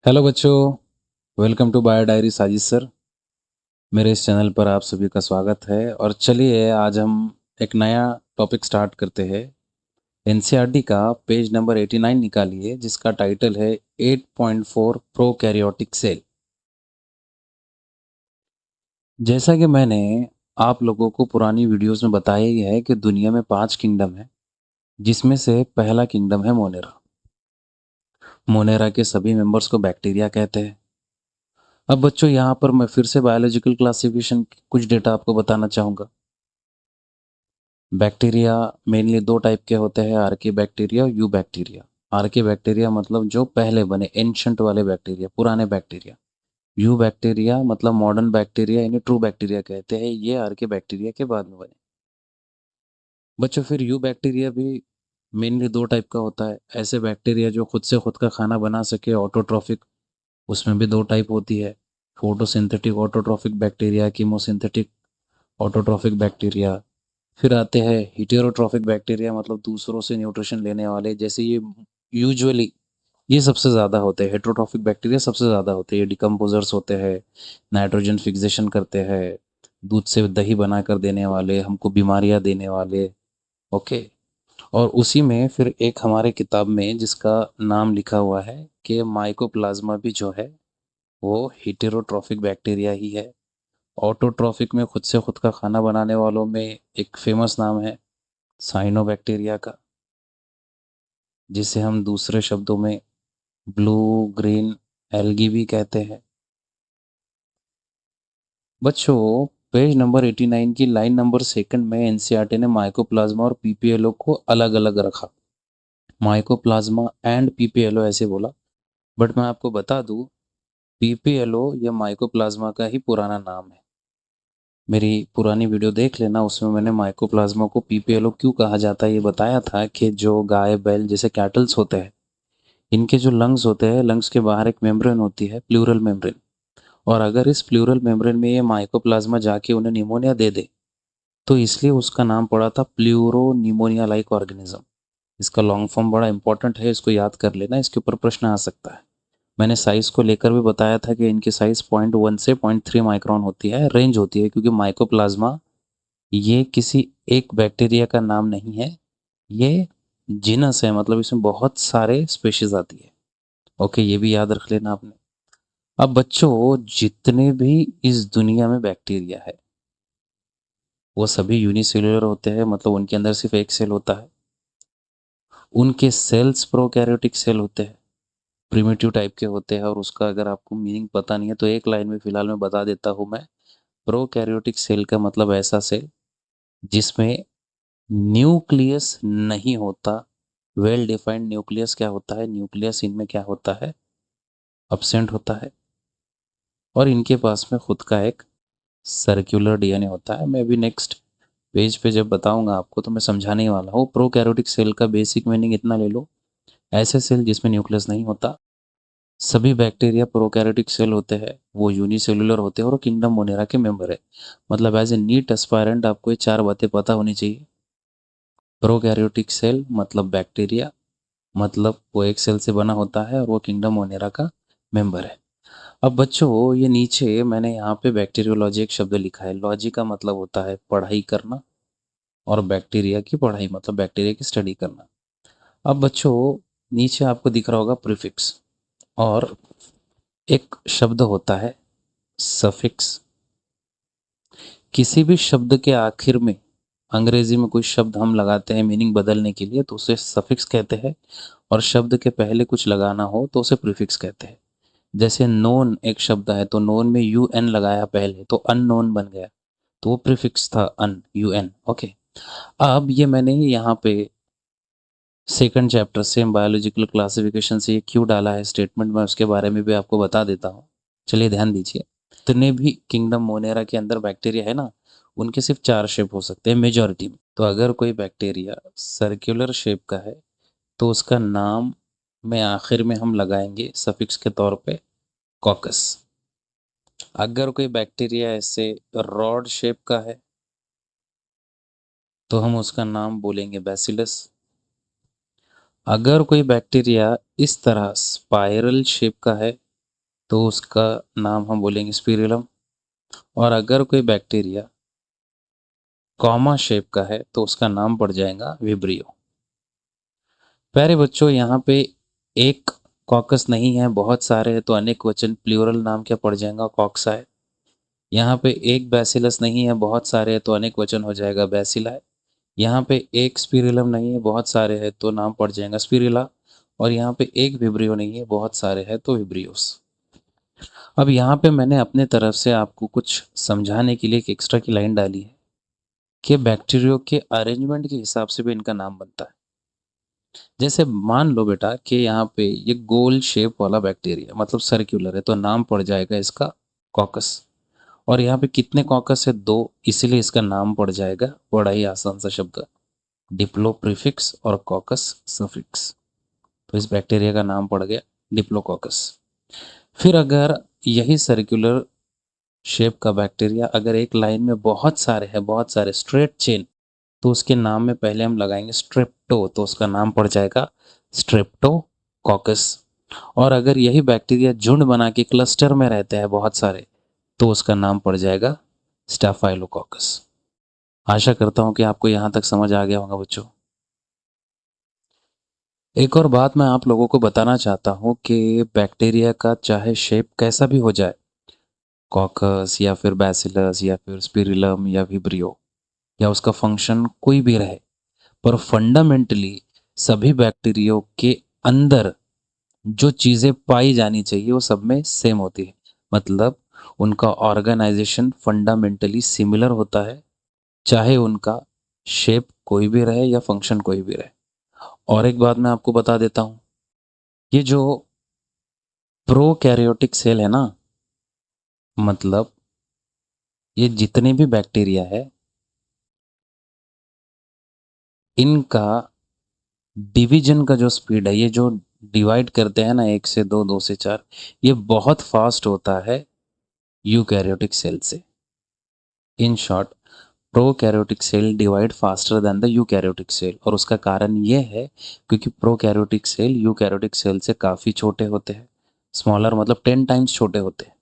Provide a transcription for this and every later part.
Hello बच्चों। Welcome to Bio Diary Sajid sir. मेरे इस चैनल पर आप सभी का स्वागत है और चलिए आज हम एक नया टॉपिक स्टार्ट करते हैं। एनसीईआरटी का पेज नंबर 89 निकालिए जिसका टाइटल है 8.4 प्रोकैरियोटिक सेल। जैसा कि मैंने आप लोगों को पुरानी वीडियोस में बताया ही है कि दुनिया में 5 किंगडम है, जिसमें से पहला किंगडम है मोनेरा। मोनेरा के सभी मेंबर्स को बैक्टीरिया कहते हैं। अब बच्चों यहाँ पर मैं फिर से बायोलॉजिकल क्लासिफिकेशन कुछ डेटा आपको बताना चाहूँगा। बैक्टीरिया मेनली दो टाइप के होते हैं, आर्की बैक्टीरिया और यू बैक्टीरिया। आर्की बैक्टीरिया मतलब जो पहले बने, एंशंट वाले बैक्टीरिया, पुराने बैक्टीरिया। यू बैक्टीरिया मतलब मॉडर्न बैक्टीरिया, यानी ट्रू बैक्टीरिया कहते हैं, ये आर्की बैक्टीरिया के बाद में बने। बच्चों फिर यू बैक्टीरिया भी मेनली दो टाइप का होता है। ऐसे बैक्टीरिया जो खुद से खुद का खाना बना सके, ऑटोट्रॉफिक, उसमें भी दो टाइप होती है। Photosynthetic autotrophic bacteria, chemosynthetic autotrophic bacteria. फिर आते हैं हिटेरोट्रॉफिक बैक्टीरिया, मतलब दूसरों से न्यूट्रिशन लेने वाले, जैसे ये यूजुअली ये सबसे ज़्यादा होते हैं। हेटेरोट्रॉफिक बैक्टीरिया सबसे ज़्यादा होते हैं, ये डिकम्पोजर्स होते हैं, नाइट्रोजन फिक्सेशन करते हैं, दूध से दही बना कर देने वाले, हमको बीमारियां देने वाले। ओके। और उसी में फिर एक हमारे किताब में जिसका नाम लिखा हुआ है कि माइकोप्लाज्मा भी जो है वो हिटेरोट्रॉफिक बैक्टीरिया ही है। ऑटोट्रॉफिक में खुद से खुद का खाना बनाने वालों में एक फेमस नाम है साइनोबैक्टीरिया का, जिसे हम दूसरे शब्दों में ब्लू ग्रीन एल्गी भी कहते हैं। बच्चों पेज नंबर 89 की लाइन नंबर सेकंड में एनसीईआरटी ने माइकोप्लाज्मा और पीपीएलओ को अलग अलग रखा। माइकोप्लाज्मा एंड पीपीएलओ ऐसे बोला, बट मैं आपको बता दूं पीपीएलओ या माइकोप्लाज्मा का ही पुराना नाम है। मेरी पुरानी वीडियो देख लेना, उसमें मैंने माइकोप्लाज्मा को पीपीएलओ क्यों कहा जाता है ये बताया था कि जो गाय बैल जैसे कैटल्स होते हैं, इनके जो लंग्स होते हैं, लंग्स के बाहर एक मेम्ब्रेन होती है, प्लूरल मेम्ब्रेन। और अगर इस प्लूरल मेम्ब्रेन में ये माइकोप्लाज्मा जाके उन्हें निमोनिया दे दे, तो इसलिए उसका नाम पड़ा था प्लूरो निमोनिया लाइक ऑर्गेनिज्म। इसका लॉन्ग फॉर्म बड़ा इंपॉर्टेंट है, इसको याद कर लेना, इसके ऊपर प्रश्न आ सकता है। मैंने साइज को लेकर भी बताया था कि इनकी साइज 0.1 से 0.3 माइक्रोन होती है, रेंज होती है, क्योंकि माइकोप्लाज्मा ये किसी एक बैक्टीरिया का नाम नहीं है, ये जीनस है, मतलब इसमें बहुत सारे स्पेशीज आती है। ओके, ये भी याद रख लेना आपने। अब बच्चों जितने भी इस दुनिया में बैक्टीरिया है वो सभी यूनिसेल्युलर होते हैं, मतलब उनके अंदर सिर्फ एक सेल होता है। उनके सेल्स प्रोकैरियोटिक सेल होते हैं, प्रिमिटिव टाइप के होते हैं, और उसका अगर आपको मीनिंग पता नहीं है तो एक लाइन में फिलहाल मैं बता देता हूँ मैं। प्रोकैरियोटिक सेल का मतलब ऐसा सेल जिसमें न्यूक्लियस नहीं होता। वेल डिफाइंड न्यूक्लियस क्या होता है, न्यूक्लियस इनमें क्या होता है, अब्सेंट होता है। और इनके पास में खुद का एक सर्कुलर डीएनए होता है। मैं अभी नेक्स्ट पेज पे जब बताऊंगा आपको तो मैं समझाने ही वाला हूँ। प्रोकैरियोटिक सेल का बेसिक मीनिंग इतना ले लो, ऐसे सेल जिसमें न्यूक्लियस नहीं होता। सभी बैक्टीरिया प्रोकैरियोटिक सेल होते हैं, वो यूनिसेलुलर होते हैं और किंगडम मोनेरा के मेंबर है। मतलब एज ए नीट एस्पायरेंट आपको ये चार बातें पता होनी चाहिए। प्रोकैरियोटिक सेल मतलब बैक्टीरिया, मतलब वो एक सेल से बना होता है और वो किंगडम मोनेरा का मेंबर है। अब बच्चों ये नीचे मैंने यहाँ पे बैक्टीरियोलॉजी एक शब्द लिखा है। लॉजी का मतलब होता है पढ़ाई करना, और बैक्टीरिया की पढ़ाई मतलब बैक्टीरिया की स्टडी करना। अब बच्चों नीचे आपको दिख रहा होगा प्रीफिक्स, और एक शब्द होता है सफिक्स। किसी भी शब्द के आखिर में अंग्रेजी में कोई शब्द हम लगाते हैं मीनिंग बदलने के लिए तो उसे सफिक्स कहते हैं, और शब्द के पहले कुछ लगाना हो तो उसे प्रीफिक्स कहते हैं। जैसे नोन एक शब्द है तो नोन में यू एन लगाया पहले तो अननोन बन गया, तो वो प्रीफिक्स था अन, यू एन। ओके। अब ये मैंने यहाँ पे सेकंड चैप्टर से बायोलॉजिकल क्लासिफिकेशन से ये क्यों डाला है स्टेटमेंट, मैं उसके बारे में भी आपको बता देता हूँ। चलिए ध्यान दीजिए। जितने भी किंगडम मोनेरा के अंदर बैक्टीरिया है ना, उनके सिर्फ चार शेप हो सकते हैं मेजॉरिटी में। तो अगर कोई बैक्टीरिया सर्कुलर शेप का है तो उसका नाम में आखिर में हम लगाएंगे सफिक्स के तौर पे कॉकस। अगर कोई बैक्टीरिया ऐसे रॉड शेप का है तो हम उसका नाम बोलेंगे बैसिलस। अगर कोई बैक्टीरिया इस तरह स्पाइरल शेप का है तो उसका नाम हम बोलेंगे स्पिरुलम। और अगर कोई बैक्टीरिया कॉमा शेप का है तो उसका नाम पड़ जाएगा विब्रियो। प्यारे बच्चों, यहाँ पे एक कॉकस नहीं है, बहुत सारे हैं, तो अनेक वचन प्लूरल नाम क्या पड़ जाएगा? कॉक्साई। यहाँ पे एक बैसिलस नहीं है, बहुत सारे हैं, तो अनेक वचन हो जाएगा बैसिलाई। यहाँ पे एक स्पिरिलम नहीं है, बहुत सारे हैं, तो नाम पड़ जाएगा स्पिरिला। और यहाँ पे एक विब्रियो नहीं है, बहुत सारे हैं, तो विब्रियोस। अब यहाँ पे मैंने अपने तरफ से आपको कुछ समझाने के लिए एक एक्स्ट्रा की लाइन डाली है कि बैक्टीरियो के अरेंजमेंट के हिसाब से भी इनका नाम बनता है। जैसे मान लो बेटा कि यहाँ पे ये गोल शेप वाला बैक्टीरिया मतलब सर्कुलर है, तो नाम पड़ जाएगा इसका कॉकस। और यहाँ पे कितने कॉकस है? दो, इसीलिए इसका नाम पड़ जाएगा, बड़ा ही आसान सा शब्द, डिप्लो प्रीफिक्स और कॉकस सफिक्स। तो इस बैक्टीरिया का नाम पड़ गया डिप्लोकॉकस। फिर अगर यही सर्कुलर शेप का बैक्टीरिया अगर एक लाइन में बहुत सारे हैं, बहुत सारे स्ट्रेट चेन, तो उसके नाम में पहले हम लगाएंगे स्ट्रेप्टो, तो उसका नाम पड़ जाएगा स्ट्रेप्टोकॉकस। और अगर यही बैक्टीरिया झुंड बना के क्लस्टर में रहते हैं बहुत सारे, तो उसका नाम पड़ जाएगा स्टाफाइलोकॉकस। आशा करता हूं कि आपको यहां तक समझ आ गया होगा बच्चों। एक और बात मैं आप लोगों को बताना चाहता हूं कि बैक्टीरिया का चाहे शेप कैसा भी हो जाए, कॉकस या फिर बैसिलस या फिर स्पिरिलम या विब्रियो, या उसका फंक्शन कोई भी रहे, पर फंडामेंटली सभी बैक्टीरियो के अंदर जो चीज़ें पाई जानी चाहिए वो सब में सेम होती है। मतलब उनका ऑर्गेनाइजेशन फंडामेंटली सिमिलर होता है, चाहे उनका शेप कोई भी रहे या फंक्शन कोई भी रहे। और एक बात मैं आपको बता देता हूँ, ये जो प्रोकैरियोटिक सेल है ना, मतलब ये जितने भी बैक्टीरिया है, इनका डिवीजन का जो स्पीड है, ये जो डिवाइड करते हैं ना, एक से दो, दो से चार, ये बहुत फास्ट होता है यूकैरियोटिक सेल से। In short, prokaryotic cell divide faster than the eukaryotic cell. और उसका कारण ये है क्योंकि प्रोकैरियोटिक सेल यूकैरियोटिक सेल से काफ़ी छोटे होते हैं। स्मॉलर मतलब 10 टाइम्स छोटे होते हैं।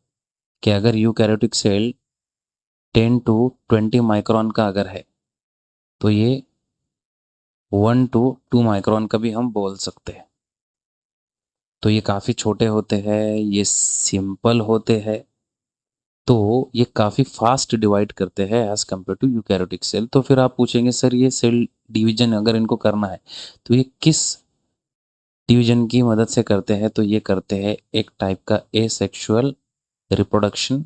कि अगर यूकैरियोटिक सेल 10 to 20 माइक्रोन का अगर है, तो ये 1 to 2 माइक्रोन का भी हम बोल सकते हैं। तो ये काफ़ी छोटे होते हैं, ये सिंपल होते हैं, तो ये काफ़ी फास्ट डिवाइड करते हैं as compared to eukaryotic cell. तो फिर आप पूछेंगे सर ये सेल डिवीजन अगर इनको करना है तो ये किस डिवीजन की मदद से करते हैं? तो ये करते हैं एक टाइप का एसेक्सुअल रिप्रोडक्शन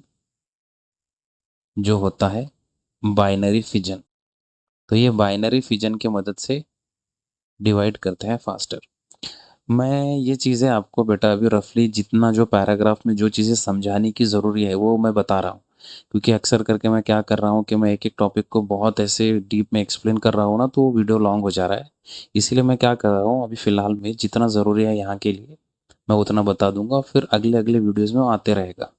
जो होता है बाइनरी फिजन। तो ये बाइनरी फिजन की मदद से डिवाइड करते हैं फास्टर। मैं ये चीज़ें आपको बेटा अभी रफली जितना जो पैराग्राफ में जो चीज़ें समझाने की ज़रूरी है वो मैं बता रहा हूँ। क्योंकि अक्सर करके मैं क्या कर रहा हूँ कि मैं एक एक टॉपिक को बहुत ऐसे डीप में एक्सप्लेन कर रहा हूँ ना, तो वो वीडियो लॉन्ग हो जा रहा है। इसीलिए मैं क्या कर रहा हूँ, अभी फ़िलहाल में जितना ज़रूरी है यहाँ के लिए मैं उतना बता दूंगा, फिर अगले अगले वीडियोज़ में आते रहेगा।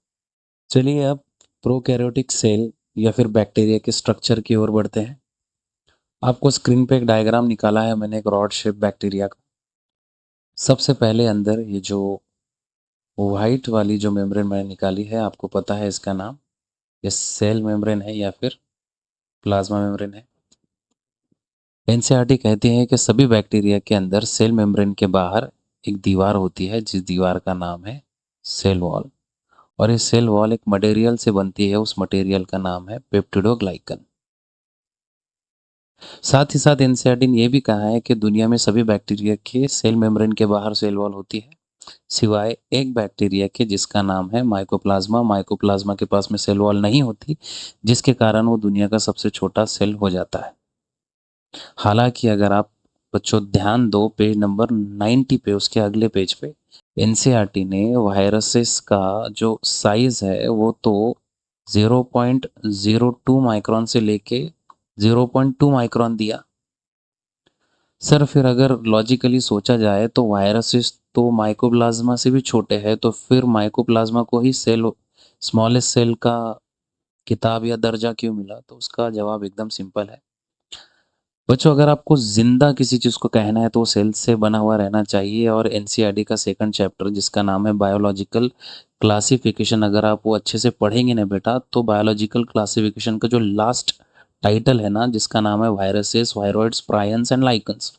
चलिए अब प्रोकैरियोटिक सेल या फिर बैक्टीरिया के स्ट्रक्चर की ओर बढ़ते हैं। आपको स्क्रीन पे एक डायग्राम निकाला है मैंने एक रॉड शेप बैक्टीरिया का। सबसे पहले अंदर ये जो वाइट वाली जो मेम्ब्रेन मैंने निकाली है, आपको पता है इसका नाम, ये सेल मेम्ब्रेन है या फिर प्लाज्मा मेम्ब्रेन है। एनसीईआरटी कहती है कि सभी बैक्टीरिया के अंदर सेल मेम्ब्रेन के बाहर एक दीवार होती है जिस दीवार का नाम है सेल वॉल। और ये सेल वॉल एक मटेरियल से बनती है, उस मटेरियल का नाम है पेप्टिडोग्लाइकन। साथ ही साथ एनसीईआरटी ने यह भी कहा है कि दुनिया में सभी बैक्टीरिया के सेल मेम्ब्रेन के बाहर सेल वॉल होती है, सिवाय एक बैक्टीरिया के जिसका नाम है माइकोप्लाज्मा। माइकोप्लाज्मा के पास में सेल वॉल नहीं होती, जिसके कारण वो दुनिया का सबसे छोटा सेल हो जाता है। हालांकि अगर आप बच्चों ध्यान दो पेज नंबर 90 पे, उसके अगले पेज पे एनसीईआरटी ने वायरसेस का जो साइज है वो तो 0.02 माइक्रोन से लेके 0.2 माइक्रोन दिया। सर फिर अगर लॉजिकली सोचा जाए तो वायरसेस तो माइकोप्लाज्मा से भी छोटे हैं, तो फिर माइकोप्लाज्मा को ही सेल स्मॉलेस्ट सेल का किताब या दर्जा क्यों मिला? तो उसका जवाब एकदम सिंपल है। बच्चों अगर आपको जिंदा किसी चीज़ को कहना है तो सेल से बना हुआ रहना चाहिए। और एनसीईआरटी का सेकंड चैप्टर जिसका नाम है बायोलॉजिकल क्लासिफिकेशन, अगर आप वो अच्छे से पढ़ेंगे ना बेटा, तो बायोलॉजिकल क्लासिफिकेशन का जो लास्ट टाइटल है ना, जिसका नाम है viruses, viroids, prions and lichens,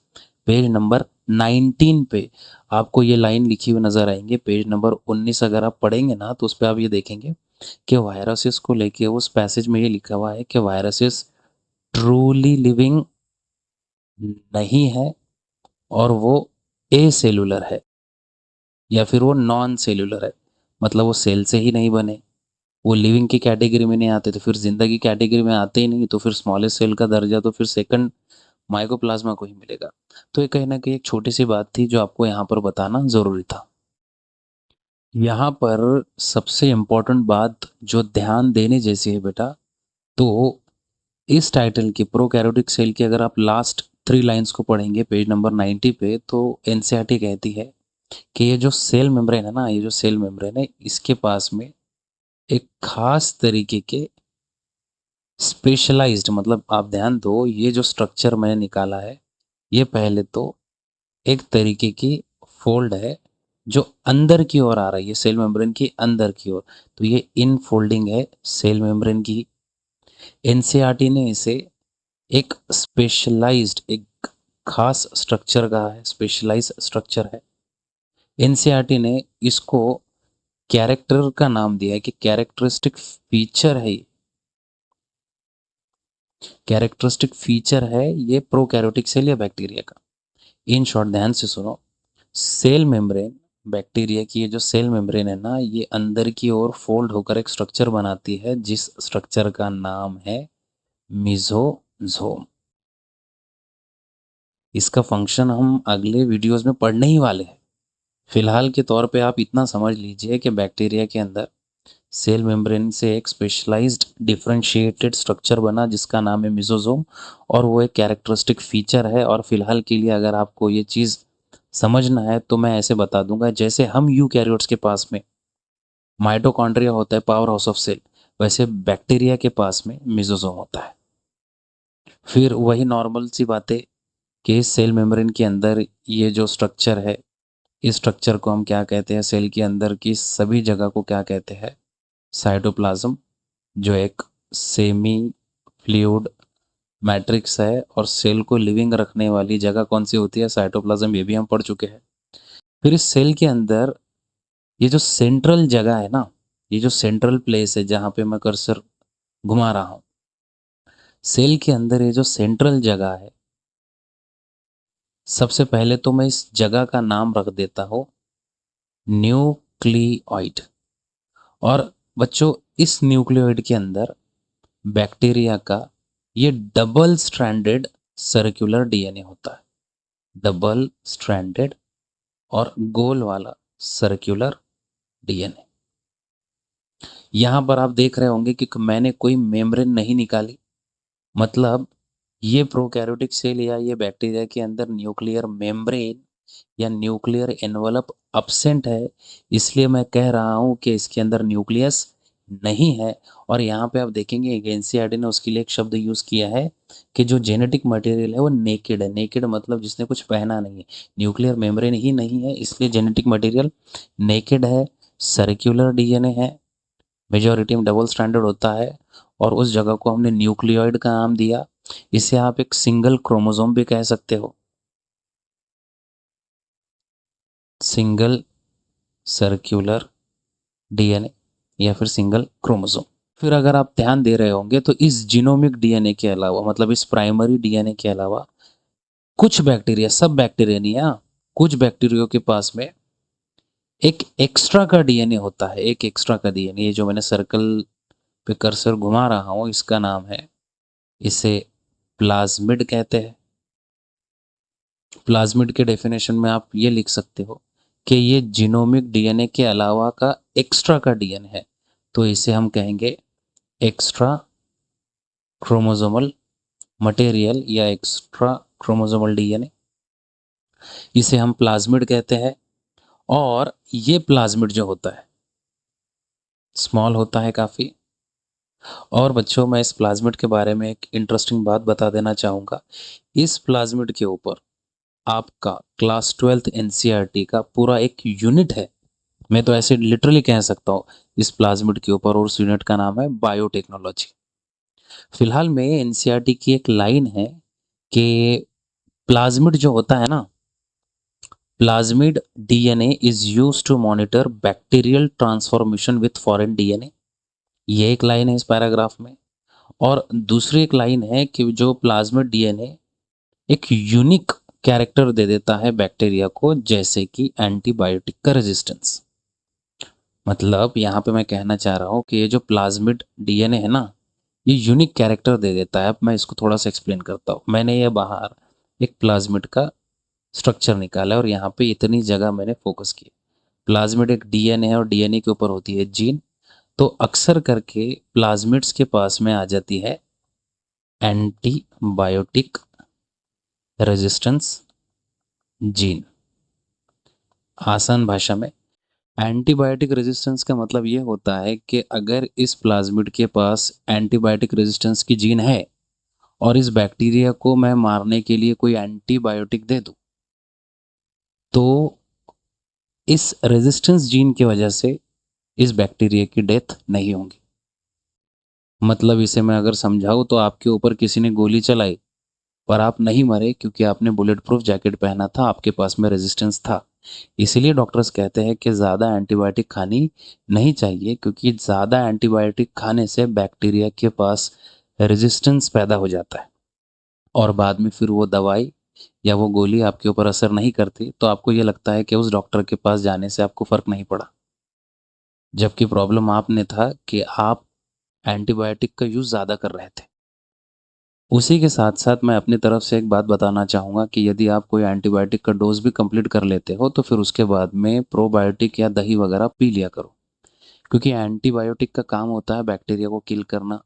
page number 19 पे आपको ये लाइन लिखी हुई नजर आएंगे। पेज नंबर 19 अगर आप पढ़ेंगे ना तो उस पर आप ये देखेंगे कि वायरसेस को लेके उस पैसेज में ये लिखा हुआ है कि वायरसेस ट्रूली लिविंग नहीं है, और वो ए सेलुलर है, या फिर वो नॉन सेलुलर है, मतलब वो सेल से ही नहीं बने, वो लिविंग की कैटेगरी में नहीं आते, तो फिर जिंदगी कैटेगरी में आते ही नहीं, तो फिर स्मॉलेस्ट सेल का दर्जा तो फिर सेकंड माइकोप्लाज्मा को ही मिलेगा। तो ये कहीं ना कहीं एक छोटी सी बात थी जो आपको यहाँ पर बताना जरूरी था। यहाँ पर सबसे इम्पोर्टेंट बात जो ध्यान देने जैसी है बेटा, तो इस टाइटल की प्रोकैरियोटिक सेल की अगर आप लास्ट 3 लाइन्स को पढ़ेंगे पेज नंबर 90 पे, तो एनसीईआरटी कहती है कि ये जो सेल मेम्ब्रेन है ना, ये जो सेल मेम्ब्रेन है, इसके पास में एक खास तरीके के स्पेशलाइज्ड, मतलब आप ध्यान दो, ये जो स्ट्रक्चर मैंने निकाला है, ये पहले तो एक तरीके की फोल्ड है जो अंदर की ओर आ रही है, सेल मेम्ब्रेन की अंदर की ओर, तो ये इन फोल्डिंग है सेल मेम्ब्रेन की। एनसीईआरटी ने इसे एक स्पेशलाइज्ड, एक खास स्ट्रक्चर कहा है, स्पेशलाइज्ड स्ट्रक्चर है। एनसीईआरटी ने इसको कैरेक्टर का नाम दिया है कि कैरेक्टरिस्टिक फीचर है, कैरेक्टरिस्टिक फीचर है ये प्रोकैरियोटिक सेल या बैक्टीरिया का। इन शॉर्ट ध्यान से सुनो, सेल मेम्ब्रेन, बैक्टीरिया की ये जो सेल मेम्ब्रेन है ना, ये अंदर की ओर फोल्ड होकर एक स्ट्रक्चर बनाती है जिस स्ट्रक्चर का नाम है मिजोजोम। इसका फंक्शन हम अगले वीडियोस में पढ़ने ही वाले हैं। फिलहाल के तौर पे आप इतना समझ लीजिए कि बैक्टीरिया के अंदर सेल मेम्ब्रेन से एक स्पेशलाइज्ड डिफरेंशिएटेड स्ट्रक्चर बना जिसका नाम है मिजोजोम, और वो एक कैरेक्टरिस्टिक फीचर है। और फिलहाल के लिए अगर आपको ये चीज़ समझना है तो मैं ऐसे बता दूंगा, जैसे हम यूकैरियोट्स के पास में माइटोकॉन्ड्रिया होता है, पावर हाउस ऑफ सेल, वैसे बैक्टीरिया के पास में मिजोजोम होता है। फिर वही नॉर्मल सी बातें कि सेल मेम्ब्रेन के अंदर ये जो स्ट्रक्चर है, इस स्ट्रक्चर को हम क्या कहते हैं, सेल के अंदर की सभी जगह को क्या कहते हैं, साइटोप्लाज्म, जो एक सेमी फ्लूइड मैट्रिक्स है। और सेल को लिविंग रखने वाली जगह कौन सी होती है, साइटोप्लाज्म, ये भी हम पढ़ चुके हैं। फिर इस सेल के अंदर ये जो सेंट्रल जगह है ना, ये जो सेंट्रल प्लेस है जहाँ पे मैं कर्सर घुमा रहा हूँ, सेल के अंदर ये जो सेंट्रल जगह है, सबसे पहले तो मैं इस जगह का नाम रख देता हूँ न्यूक्लियोइड। और बच्चों इस न्यूक्लियोइड के अंदर बैक्टीरिया का ये डबल स्ट्रैंडेड सर्कुलर डीएनए होता है, डबल स्ट्रैंडेड और गोल वाला सर्कुलर डीएनए। यहाँ पर आप देख रहे होंगे कि मैंने कोई मेम्ब्रेन नहीं निकाली, मतलब ये प्रोकैरियोटिक सेल या ये बैक्टीरिया के अंदर न्यूक्लियर मेम्ब्रेन या न्यूक्लियर एनवलप अब्सेंट है, इसलिए मैं कह रहा हूँ कि इसके अंदर न्यूक्लियस नहीं है। और यहाँ पे आप देखेंगे एनसीईआरटी ने उसके लिए एक शब्द यूज़ किया है कि जो जेनेटिक मटेरियल है वो नेकेड है। नेकेड मतलब जिसने कुछ पहना नहीं है, न्यूक्लियर मेम्ब्रेन ही नहीं है, इसलिए जेनेटिक मटेरियल नेकेड है, सर्कुलर डीएनए है, मेजॉरिटी में डबल स्टैंडर्ड होता है, और उस जगह को हमने न्यूक्लियोइड का नाम दिया। इसे आप एक सिंगल क्रोमोसोम भी कह सकते हो, सिंगल सर्कुलर डीएनए या फिर सिंगल क्रोमोसोम। फिर अगर आप ध्यान दे रहे होंगे तो इस जीनोमिक डीएनए के अलावा, मतलब इस प्राइमरी डीएनए के अलावा, कुछ बैक्टीरिया, सब बैक्टीरिया नहीं है, कुछ बैक्टीरिया के पास में एक एक्स्ट्रा का डीएनए होता है, एक एक्स्ट्रा का डीएनए। ये जो मैंने सर्कल पे कर्सर घुमा रहा हूँ, इसका नाम है, इसे प्लाज्मिड कहते हैं। प्लाज्मिड के डेफिनेशन में आप ये लिख सकते हो कि ये जीनोमिक डीएनए के अलावा का एक्स्ट्रा का डीएनए है, तो इसे हम कहेंगे एक्स्ट्रा क्रोमोसोमल मटेरियल या एक्स्ट्रा क्रोमोसोमल डीएनए, इसे हम प्लाज्मिड कहते हैं। और ये प्लाज्मिड जो होता है स्मॉल होता है काफ़ी, और बच्चों, मैं इस प्लाज्मिड के बारे में एक इंटरेस्टिंग बात बता देना चाहूँगा। इस प्लाज्मिड के ऊपर आपका क्लास 12th एनसीईआरटी का पूरा एक यूनिट है। मैं तो ऐसे लिटरली कह सकता हूँ इस प्लाज्मिड के ऊपर, और उस यूनिट का नाम है बायोटेक्नोलॉजी। फिलहाल में एनसीईआरटी की एक लाइन है कि प्लाज्मिड जो होता है ना, plasmid DNA is used to monitor bacterial transformation with foreign DNA. ये एक लाइन है इस पैराग्राफ में। और दूसरी एक लाइन है कि जो प्लाज्मिड डीएनए एक यूनिक कैरेक्टर दे देता है बैक्टीरिया को, जैसे कि एंटीबायोटिक का रेजिस्टेंस। मतलब यहाँ पे मैं कहना चाह रहा हूँ कि ये जो प्लाज्मिड डीएनए है ना, ये यूनिक कैरेक्टर दे देता है। अब मैं इसको थोड़ा सा एक्सप्लेन करता हूँ। मैंने ये बाहर एक प्लाज्मिड का स्ट्रक्चर निकाला है और यहाँ पे इतनी जगह मैंने फोकस की। प्लाज्मिड एक डीएनए है और डीएनए के ऊपर होती है जीन। तो अक्सर करके प्लाज्मिड्स के पास में आ जाती है एंटीबायोटिक रेजिस्टेंस जीन। आसान भाषा में, एंटीबायोटिक रेजिस्टेंस का मतलब ये होता है कि अगर इस प्लाज्मिड के पास एंटीबायोटिक रेजिस्टेंस की जीन है और इस बैक्टीरिया को मैं मारने के लिए कोई एंटीबायोटिक दे दूं, तो इस रेजिस्टेंस जीन की वजह से इस बैक्टीरिया की डेथ नहीं होगी। मतलब इसे मैं अगर समझाऊं तो आपके ऊपर किसी ने गोली चलाई पर आप नहीं मरे, क्योंकि आपने बुलेट प्रूफ जैकेट पहना था, आपके पास में रेजिस्टेंस था। इसीलिए डॉक्टर्स कहते हैं कि ज़्यादा एंटीबायोटिक खानी नहीं चाहिए, क्योंकि ज़्यादा एंटीबायोटिक खाने से बैक्टीरिया के पास रेजिस्टेंस पैदा हो जाता है और बाद में फिर वो दवाई या वो गोली आपके ऊपर असर नहीं करती, तो आपको ये लगता है कि उस डॉक्टर के पास जाने से आपको फ़र्क नहीं पड़ा, जबकि प्रॉब्लम आपने था कि आप एंटीबायोटिक का यूज़ ज़्यादा कर रहे थे। उसी के साथ साथ मैं अपनी तरफ से एक बात बताना चाहूँगा कि यदि आप कोई एंटीबायोटिक का डोज भी कंप्लीट कर लेते हो, तो फिर उसके बाद में प्रोबायोटिक या दही वगैरह पी लिया करो, क्योंकि एंटीबायोटिक का काम होता है बैक्टीरिया को किल करना।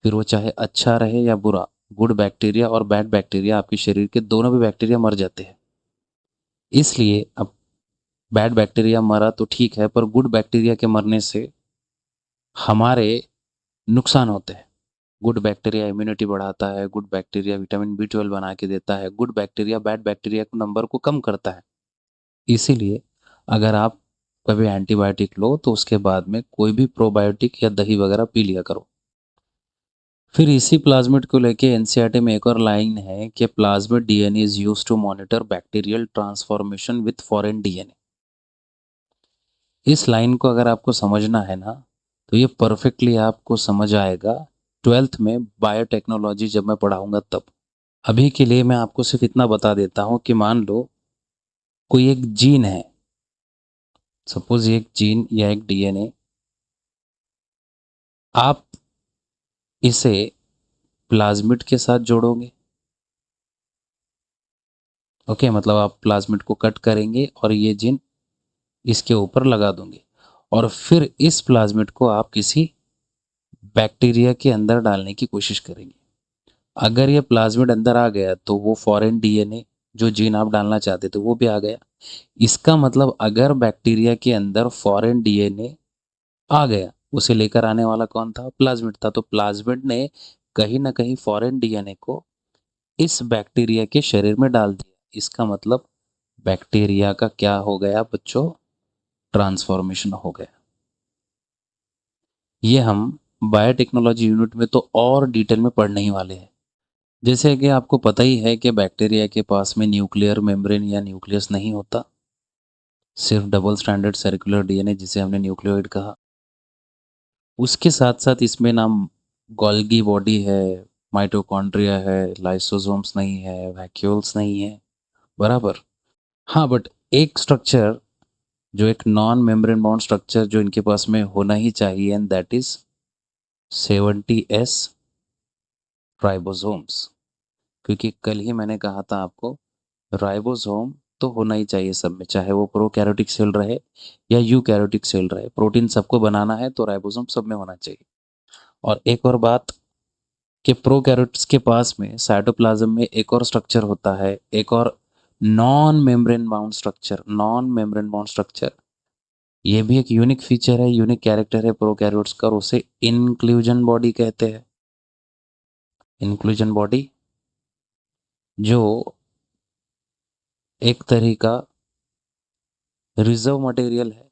फिर वो चाहे अच्छा रहे या बुरा, गुड बैक्टीरिया और बैड बैक्टीरिया, आपके शरीर के दोनों भी बैक्टीरिया मर जाते हैं। इसलिए अब बैड बैक्टीरिया मरा तो ठीक है, पर गुड बैक्टीरिया के मरने से हमारे नुकसान होते हैं। गुड बैक्टीरिया इम्यूनिटी बढ़ाता है, गुड बैक्टीरिया विटामिन बी 12 बना के देता है, गुड बैक्टीरिया बैड बैक्टीरिया के नंबर को कम करता है। इसीलिए अगर आप कभी एंटीबायोटिक लो तो उसके बाद में कोई भी प्रोबायोटिक या दही वगैरह पी लिया करो। फिर इसी प्लाज्मिड को लेके एनसीईआरटी में एक और लाइन है कि plasmid DNA is used to monitor bacterial transformation with foreign DNA. इस लाइन को अगर आपको समझना है ना, तो ये परफेक्टली आपको समझ आएगा 12th में बायोटेक्नोलॉजी जब मैं पढ़ाऊंगा तब। अभी के लिए मैं आपको सिर्फ इतना बता देता हूँ कि मान लो कोई एक जीन है, सपोज एक जीन या एक डीएनए, आप इसे प्लाज्मिड के साथ जोड़ोगे। ओके, मतलब आप प्लाज्मिड को कट करेंगे और ये जीन इसके ऊपर लगा दोगे, और फिर इस प्लाज्मिड को आप किसी बैक्टीरिया के अंदर डालने की कोशिश करेंगे। अगर ये प्लाज्मिड अंदर आ गया तो वो फॉरेन डीएनए जो जीन आप डालना चाहते थे वो भी आ गया। इसका मतलब अगर बैक्टीरिया के अंदर फॉरेन डीएनए आ गया, उसे लेकर आने वाला कौन था? प्लाज्मिड था। तो प्लाज्मिड ने कहीं ना कहीं फॉरेन डीएनए को इस बैक्टीरिया के शरीर में डाल दिया। इसका मतलब बैक्टीरिया का क्या हो गया बच्चों? ट्रांसफॉर्मेशन हो गया। ये हम बायोटेक्नोलॉजी यूनिट में तो और डिटेल में पढ़ने ही वाले हैं। जैसे कि आपको पता ही है कि बैक्टीरिया के पास में न्यूक्लियर मेम्ब्रेन या न्यूक्लियस नहीं होता, सिर्फ डबल स्टैंडर्ड सर्कुलर डीएनए जिसे हमने न्यूक्लियोइड कहा। उसके साथ साथ इसमें ना गोल्गी बॉडी है, माइटोकॉन्ड्रिया है, लाइसोसोम्स नहीं है, वैक्यूल्स नहीं है, बराबर। हाँ, बट एक स्ट्रक्चर जो एक नॉन मेम्ब्रेन बाउंड स्ट्रक्चर जो इनके पास में होना ही चाहिए, and that is 70s ribosomes. क्योंकि कल ही मैंने कहा था आपको, राइबोसोम तो होना ही चाहिए सब में, चाहे वो प्रोकैरियोटिक सेल रहे या यूकैरियोटिक सेल रहे। प्रोटीन सबको बनाना है तो राइबोसोम सब में होना चाहिए। और एक और बात कि प्रोकैरियोट्स के पास में साइटोप्लाज्म में एक और स्ट्रक्चर होता है, एक और non membrane bound structure. Non membrane bound structure ये भी एक यूनिक फीचर है, यूनिक कैरेक्टर है प्रोकैरियोट्स का, और उसे इंक्लूजन बॉडी कहते हैं। इंक्लूजन बॉडी जो एक तरह का रिजर्व मटेरियल है।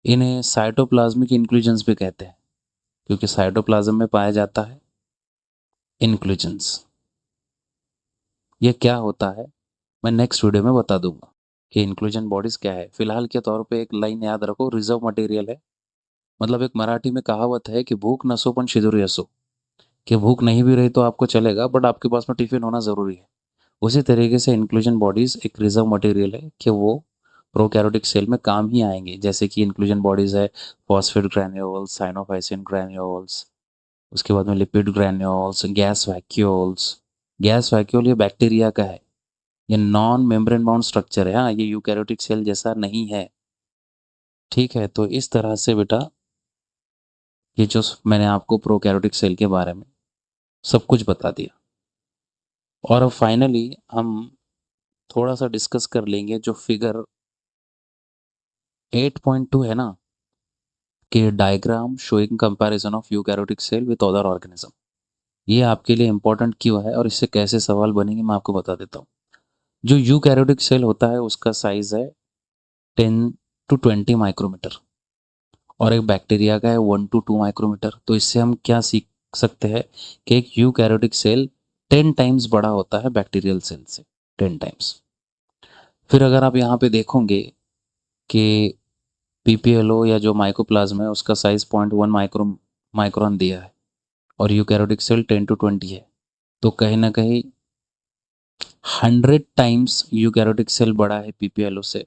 इन्हें साइटोप्लाज्मिक इंक्लूजन्स भी कहते हैं, क्योंकि साइटोप्लाज्म में पाया जाता है इंक्लूजन्स। ये क्या होता है मैं नेक्स्ट वीडियो में बता दूंगा कि इंक्लूजन बॉडीज क्या है। फिलहाल के तौर पे एक लाइन याद रखो, रिजर्व मटेरियल है। मतलब एक मराठी में कहावत है कि भूख नसो पण शिदोरी असो, कि भूख नहीं भी रही तो आपको चलेगा, बट आपके पास में टिफिन होना ज़रूरी है। उसी तरीके से इंक्लूजन बॉडीज़ एक रिजर्व मटेरियल है कि वो प्रोकैरियोटिक सेल में काम ही आएंगे। जैसे कि इंक्लूजन बॉडीज़ है फॉस्फेट ग्रैन्यूल्स, साइनोफाइसिन ग्रैन्यूल्स, उसके बाद में lipid granules, gas vacuoles. Gas vacuole ये बैक्टीरिया का है, ये नॉन मेम्ब्रेन बाउंड स्ट्रक्चर है। हाँ, ये यूकैरियोटिक सेल जैसा नहीं है। ठीक है, तो इस तरह से बेटा ये जो मैंने आपको प्रोकैरियोटिक सेल के बारे में सब कुछ बता दिया। और अब फाइनली हम थोड़ा सा डिस्कस कर लेंगे जो फिगर 8.2 है ना, कि diagram showing comparison of eukaryotic cell with other organism. ये आपके लिए इंपॉर्टेंट क्यों है और इससे कैसे सवाल बनेंगे मैं आपको बता देता हूँ। जो यूकैरियोटिक सेल होता है उसका साइज है 10 to 20 माइक्रोमीटर, और एक बैक्टीरिया का है 1 to 2 माइक्रोमीटर। तो इससे हम क्या सीख सकते हैं कि एक यूकैरियोटिक सेल 10 टाइम्स बड़ा होता है बैक्टीरियल सेल से, 10 टाइम्स। फिर अगर आप यहाँ पे देखोगे कि पीपीएलओ या जो माइकोप्लाज्म है उसका साइज 0.1 माइक्रोन दिया है, और यूकैरियोटिक सेल 10 to 20 है, तो कहीं ना कहीं 100 टाइम्स यूकैरियोटिक सेल बड़ा है पीपीएलओ से।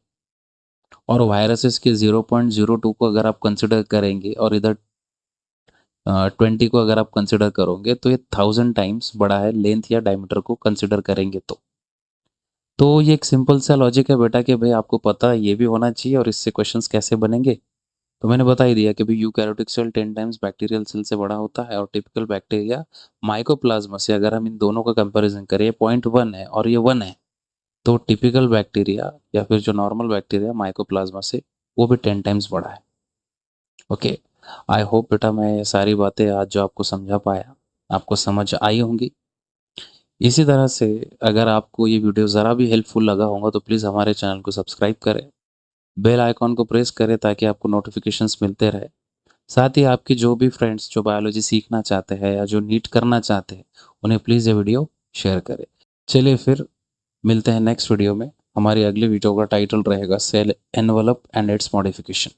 और वायरसेस के 0.02 को अगर आप कंसिडर करेंगे और इधर 20 को अगर आप कंसिडर करोगे तो ये 1000 टाइम्स बड़ा है, लेंथ या डायमीटर को कंसिडर करेंगे तो ये एक सिंपल सा लॉजिक है बेटा कि भाई आपको पता ये भी होना चाहिए और इससे क्वेश्चंस कैसे बनेंगे। तो मैंने बता ही दिया कि भाई eukaryotic cell 10 times bacterial cell से बड़ा होता है, और टिपिकल बैक्टीरिया माइकोप्लाज्मा से अगर हम इन दोनों का कंपैरिजन करें, 0.1 है और ये 1 है, तो टिपिकल बैक्टीरिया या फिर जो नॉर्मल बैक्टीरिया माइकोप्लाज्मा से वो भी 10 टाइम्स बड़ा है। ओके, आई होप बेटा मैं ये सारी बातें आज जो आपको समझा पाया आपको समझ आई होंगी। इसी तरह से अगर आपको ये वीडियो ज़रा भी हेल्पफुल लगा होगा तो प्लीज़ हमारे चैनल को सब्सक्राइब करें, बेल आइकॉन को प्रेस करें ताकि आपको नोटिफिकेशंस मिलते रहे। साथ ही आपके जो भी फ्रेंड्स जो बायोलॉजी सीखना चाहते हैं या जो नीट करना चाहते हैं उन्हें प्लीज़ ये वीडियो शेयर करें। चलिए फिर मिलते हैं नेक्स्ट वीडियो में। हमारी अगली वीडियो का टाइटल रहेगा cell envelope and its modification.